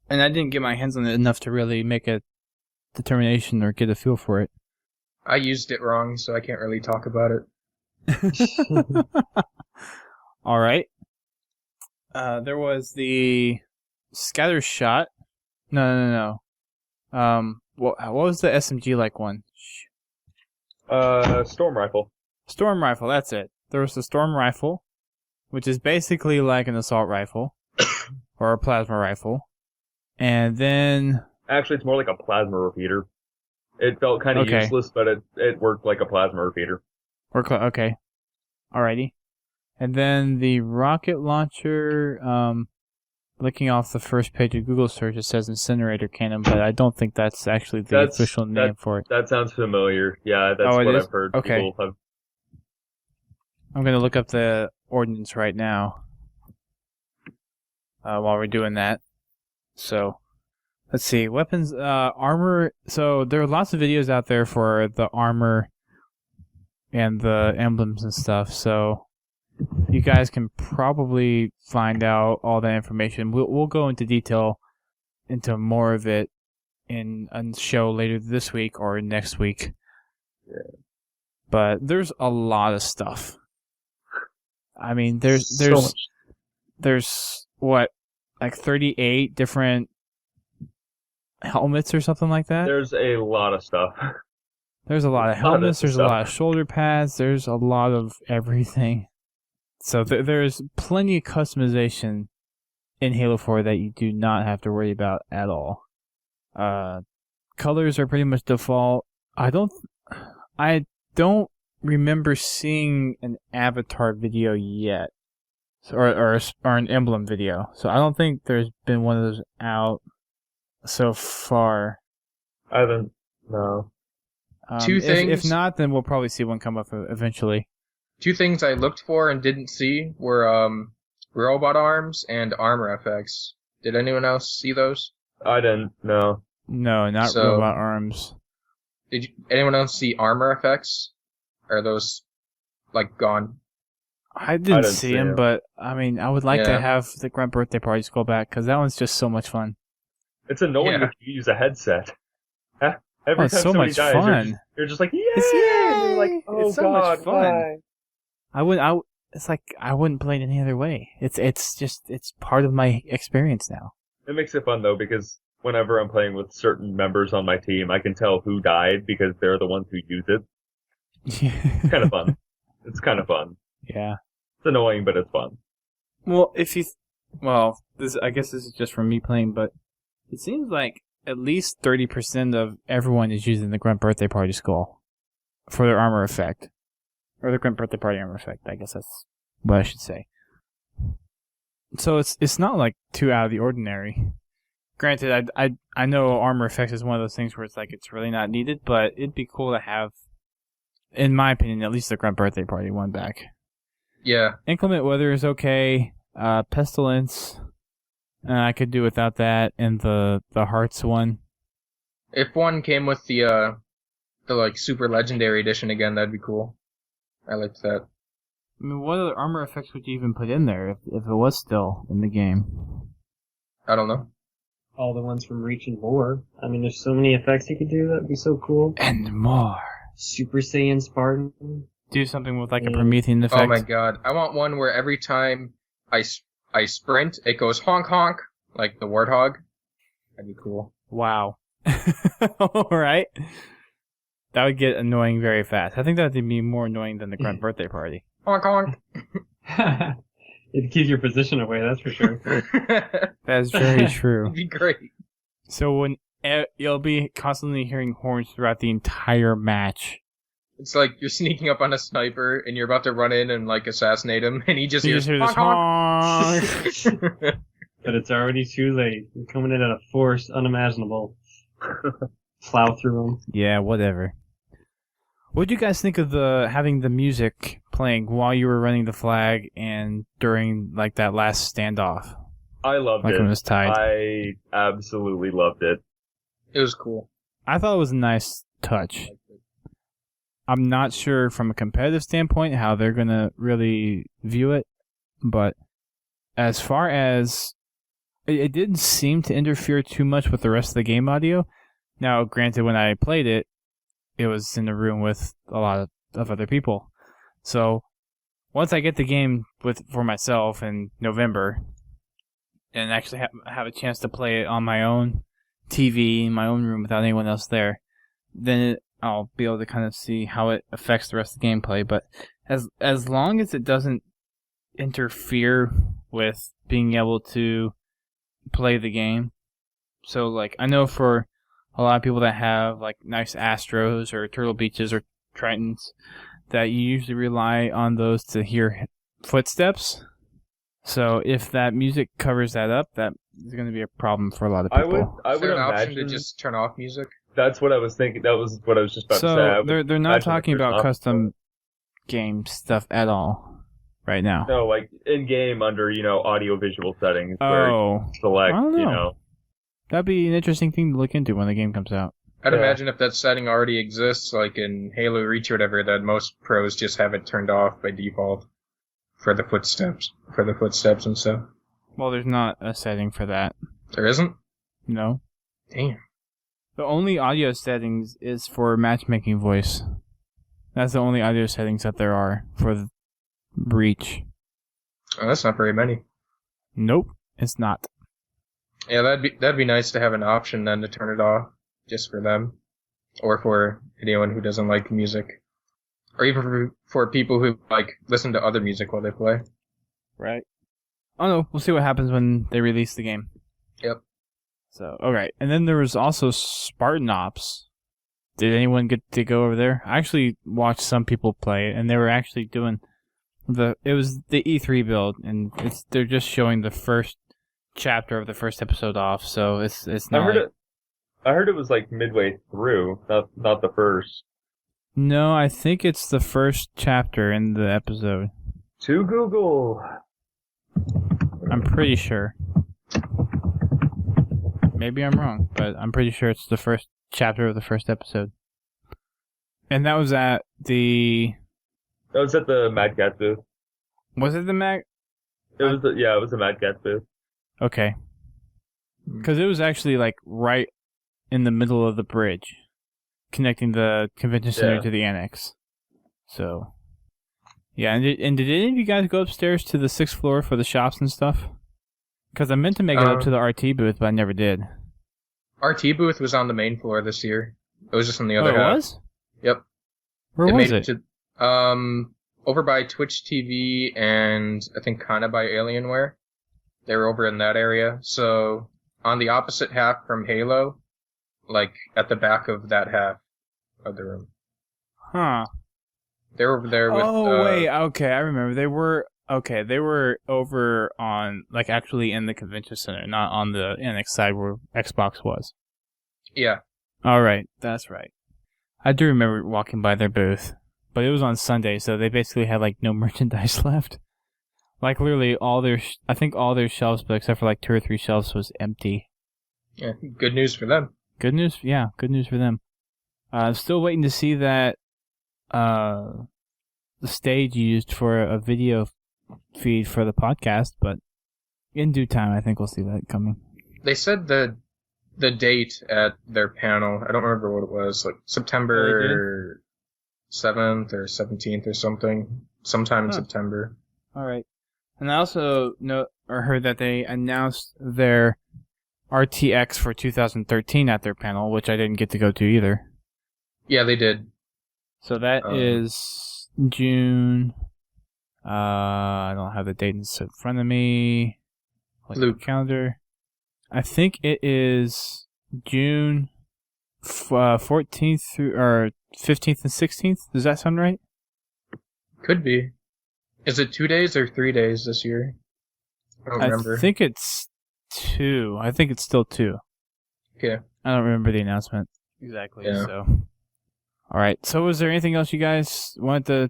and I didn't get my hands on it enough to really make a determination or get a feel for it. I used it wrong, so I can't really talk about it. All right. There was the scatter shot. No. What was the SMG-like one? Storm rifle. Storm rifle, that's it. There was the storm rifle, which is basically like an assault rifle or a plasma rifle. And then actually, it's more like a plasma repeater. It felt kind of useless, but it worked like a plasma repeater. Okay. Alrighty. And then the rocket launcher, looking off the first page of Google search, it says incinerator cannon, but I don't think that's actually the official name for it. That sounds familiar. Yeah, that's what I've heard. Okay. People have. I'm going to look up the ordnance right now while we're doing that. So, let's see. Weapons, armor. So, there are lots of videos out there for the armor and the emblems and stuff. So, you guys can probably find out all that information. We'll go into detail into more of it in a show later this week or next week. Yeah. But there's a lot of stuff. I mean, there's what, like 38 different helmets or something like that? There's a lot of stuff. There's a lot of helmets, there's a lot of shoulder pads, there's a lot of everything. So there's plenty of customization in Halo 4 that you do not have to worry about at all. Colors are pretty much default. I don't remember seeing an avatar video yet, or an emblem video. So I don't think there's been one of those out. so far. I haven't. No. Two things. If not, then we'll probably see one come up eventually. 2 things I looked for and didn't see were robot arms and armor effects. Did anyone else see those? I didn't. No. No, not robot arms. Did anyone else see armor effects? Are those like gone? I didn't see them, but I mean, I would like to have the Grunt Birthday Party Skull back because that one's just so much fun. It's annoying if you use a headset. Every time so somebody much dies, fun. You're just like, yay! Yay! You're like, oh it's so God, much fun. Why? It's like I wouldn't play it any other way. It's part of my experience now. It makes it fun though because whenever I'm playing with certain members on my team, I can tell who died because they're the ones who use it. It's kind of fun. It's kind of fun. Yeah. It's annoying, but it's fun. Well, I guess this is just from me playing, but it seems like at least 30% of everyone is using the Grunt Birthday Party Skull for their armor effect. Or the Grunt Birthday Party armor effect, I guess that's what I should say. So it's not like too out of the ordinary. Granted, I know armor effects is one of those things where it's like it's really not needed, but it'd be cool to have, in my opinion, at least the Grunt Birthday Party one back. Yeah. Inclement weather is okay. Pestilence, I could do without that, and the Hearts one. If one came with the like super legendary edition again, that'd be cool. I liked that. I mean, what other armor effects would you even put in there if it was still in the game? I don't know. All the ones from Reach and Vor. I mean, there's so many effects you could do. That'd be so cool. And more. Super Saiyan Spartan. Do something with like a Promethean effect. Oh my god. I want one where every time I sprint, it goes honk honk, like the Warthog. That'd be cool. Wow. Alright. That would get annoying very fast. I think that would be more annoying than the Grunt Birthday Party. Honk honk. It keeps your position away, that's for sure. That's very true. It'd be great. So when you'll be constantly hearing horns throughout the entire match. It's like you're sneaking up on a sniper and you're about to run in and like assassinate him, and he just hears this honk honk. But it's already too late. You're coming in at a force unimaginable. Plow through them. Yeah, whatever. What did you guys think of having the music playing while you were running the flag and during like that last standoff? I loved like it. When it was tied. I absolutely loved it. It was cool. I thought it was a nice touch. I'm not sure from a competitive standpoint how they're going to really view it, but as far as it didn't seem to interfere too much with the rest of the game audio. Now, granted, when I played it, it was in a room with a lot of other people. So once I get the game for myself in November and actually have a chance to play it on my own TV in my own room without anyone else there, then I'll be able to kind of see how it affects the rest of the gameplay. But as long as it doesn't interfere with being able to play the game. So like I know for a lot of people that have like nice Astros or Turtle Beaches or Tritons, that you usually rely on those to hear footsteps. So if that music covers that up, that is going to be a problem for a lot of people. I Is would there an option imagine to just turn off music? That's what I was thinking. That was what I was just about to say. So they're not talking about custom game stuff at all right now. No, like in game under audio visual settings. Where you select I don't know. That'd be an interesting thing to look into when the game comes out. I'd imagine if that setting already exists, like in Halo Reach or whatever, that most pros just have it turned off by default for the footsteps and stuff. Well, there's not a setting for that. There isn't? No. Damn. The only audio settings is for matchmaking voice. That's the only audio settings that there are for Reach. Oh, that's not very many. Nope, it's not. Yeah, that'd be nice to have an option then to turn it off, just for them, or for anyone who doesn't like music, or even for people who like listen to other music while they play. Right. Oh no, we'll see what happens when they release the game. Yep. So, alright, and then there was also Spartan Ops. Did anyone get to go over there? I actually watched some people play it, and they were actually doing it was the E3 build, and they're just showing the first chapter of the first episode off, so it's I not. heard it was like midway through, not the first. No, I think it's the first chapter in the episode. To Google. I'm pretty sure. Maybe I'm wrong, but I'm pretty sure it's the first chapter of the first episode. And that was at the... That was at the Mad Cat booth. Was it the Mag? It was the Mad Cat booth. Okay. Because it was actually like right in the middle of the bridge, connecting the convention center to the annex. So, yeah. And did any of you guys go upstairs to the 6th floor for the shops and stuff? Because I meant to make it up to the RT booth, but I never did. RT booth was on the main floor this year. It was just on the other half. It was? Yep. Where was it? Over by Twitch TV and I think kind of by Alienware. They were over in that area. So on the opposite half from Halo, like at the back of that half of the room. Huh. They were over there with... wait. Okay, I remember. They were over on, like, actually in the convention center, not on the annex side where Xbox was. Yeah. All right. That's right. I do remember walking by their booth. But it was on Sunday, so they basically had, like, no merchandise left. Like, literally, I think all their shelves, but except for, like, 2 or 3 shelves, was empty. Yeah, good news for them. Good news? Yeah, good news for them. Still waiting to see that, the stage used for a video feed for the podcast, but in due time, I think we'll see that coming. They said the date at their panel, I don't remember what it was, like September 7th or 17th or something, sometime in September. All right. And I also heard that they announced their RTX for 2013 at their panel, which I didn't get to go to either. Yeah, they did. So that is June. I don't have the date in front of me. Luke. Calendar. I think it is June 14th through or 15th and 16th. Does that sound right? Could be. Is it 2 days or 3 days this year? I don't remember. I think it's 2. I think it's still 2. Okay. I don't remember the announcement exactly. Yeah. So, all right. So, was there anything else you guys wanted to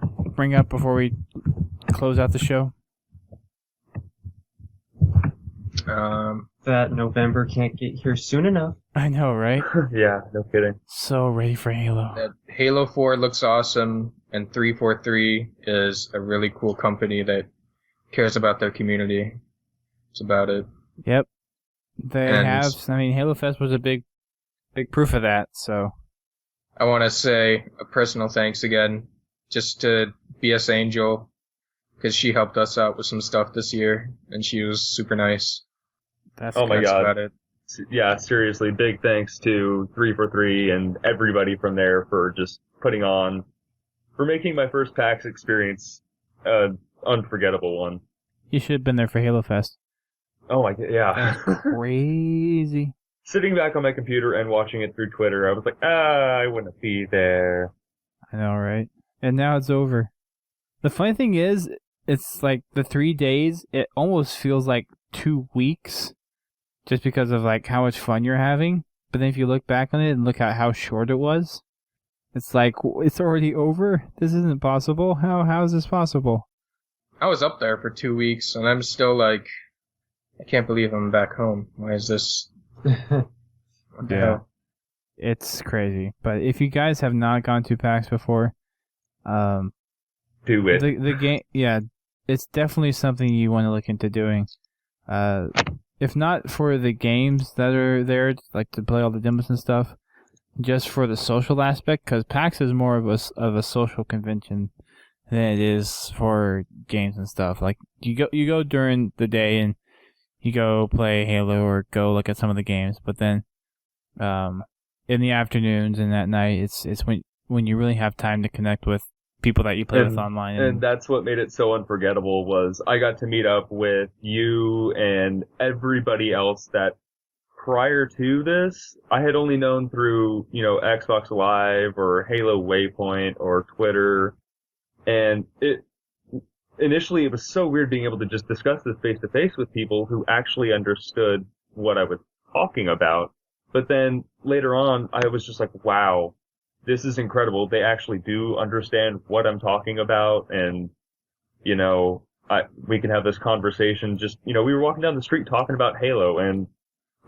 bring up before we close out the show? That November can't get here soon enough. I know, right? Yeah, no kidding. So ready for Halo. Halo 4 looks awesome, and 343 is a really cool company that cares about their community. That's about it. Yep. Halo Fest was a big proof of that, so. I want to say a personal thanks again, just to BS Angel, because she helped us out with some stuff this year, and she was super nice. That's my God. About it. Yeah, seriously, big thanks to 343 and everybody from there for just for making my first PAX experience an unforgettable one. You should have been there for Halo Fest. Oh my God, yeah. Crazy. Sitting back on my computer and watching it through Twitter, I was like, I wouldn't be there. I know, right? And now it's over. The funny thing is, it's like the 3 days, it almost feels like 2 weeks. Just because of like how much fun you're having. But then if you look back on it and look at how short it was, it's like, it's already over? This isn't possible? How is this possible? I was up there for 2 weeks, and I'm still like, I can't believe I'm back home. Why is this? Yeah. It's crazy. But if you guys have not gone to PAX before, do it. The game, yeah, it's definitely something you want to look into doing. If not for the games that are there, like to play all the demos and stuff, just for the social aspect, because PAX is more of a social convention than it is for games and stuff. Like you go during the day and you go play Halo or go look at some of the games, but then in the afternoons and at night, it's when you really have time to connect with people that you play with online. And that's what made it so unforgettable was I got to meet up with you and everybody else that prior to this, I had only known through, Xbox Live or Halo Waypoint or Twitter. And initially it was so weird being able to just discuss this face to face with people who actually understood what I was talking about. But then later on, I was just like, wow, this is incredible. They actually do understand what I'm talking about. And, you know, we can have this conversation. Just, you know, we were walking down the street talking about Halo. And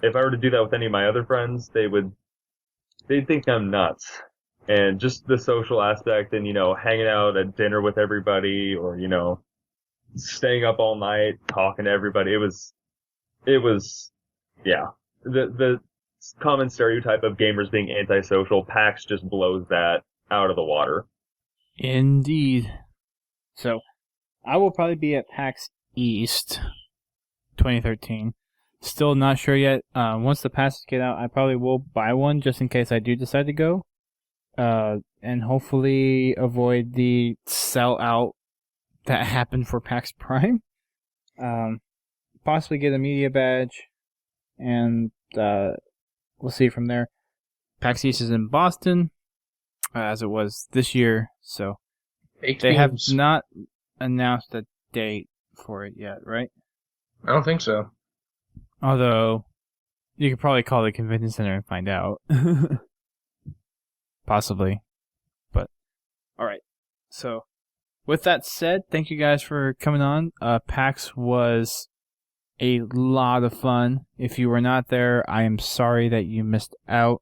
if I were to do that with any of my other friends, they'd think I'm nuts. And just the social aspect and, you know, hanging out at dinner with everybody or, you know, staying up all night talking to everybody. It was, yeah. The common stereotype of gamers being antisocial, PAX just blows that out of the water. Indeed. So, I will probably be at PAX East 2013. Still not sure yet. Once the passes get out, I probably will buy one just in case I do decide to go. And hopefully avoid the sellout that happened for PAX Prime. Possibly get a media badge, and we'll see from there. PAX East is in Boston, as it was this year, so they have not announced a date for it yet, right? I don't think so. Although, you could probably call the convention center and find out. Possibly. But, alright. So, with that said, thank you guys for coming on. PAX was a lot of fun. If you were not there, I am sorry that you missed out,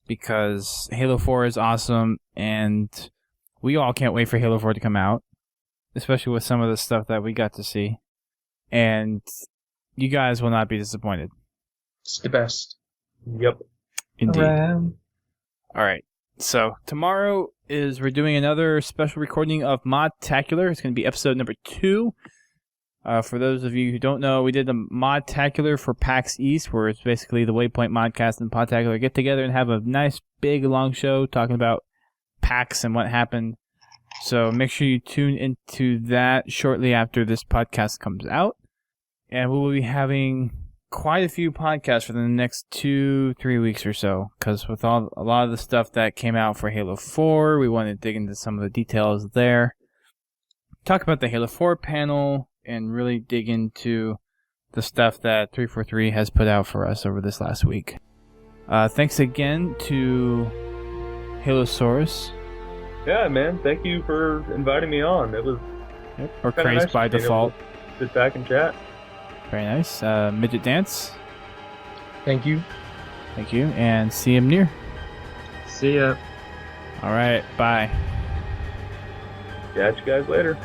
because Halo 4 is awesome, and we all can't wait for Halo 4 to come out, especially with some of the stuff that we got to see. And you guys will not be disappointed. It's the best. Yep. Indeed. Alright. So, tomorrow we're doing another special recording of Podtacular. It's going to be episode number 2. For those of you who don't know, we did the Podtacular for PAX East, where it's basically the Waypoint Modcast and Podtacular get together and have a nice, big, long show talking about PAX and what happened. So, make sure you tune into that shortly after this podcast comes out. And we will be having quite a few podcasts for the next 2-3 weeks or so, because with a lot of the stuff that came out for Halo 4, we want to dig into some of the details there, talk about the Halo 4 panel, and really dig into the stuff that 343 has put out for us over this last week. Thanks again to halosaurus. Yeah, man, thank you for inviting me on. It was or Craze nice by default. Sit back and chat. Very nice. MidgetDance. Thank you. Thank you. And CMNeir. See ya. All right. Bye. Catch you guys later.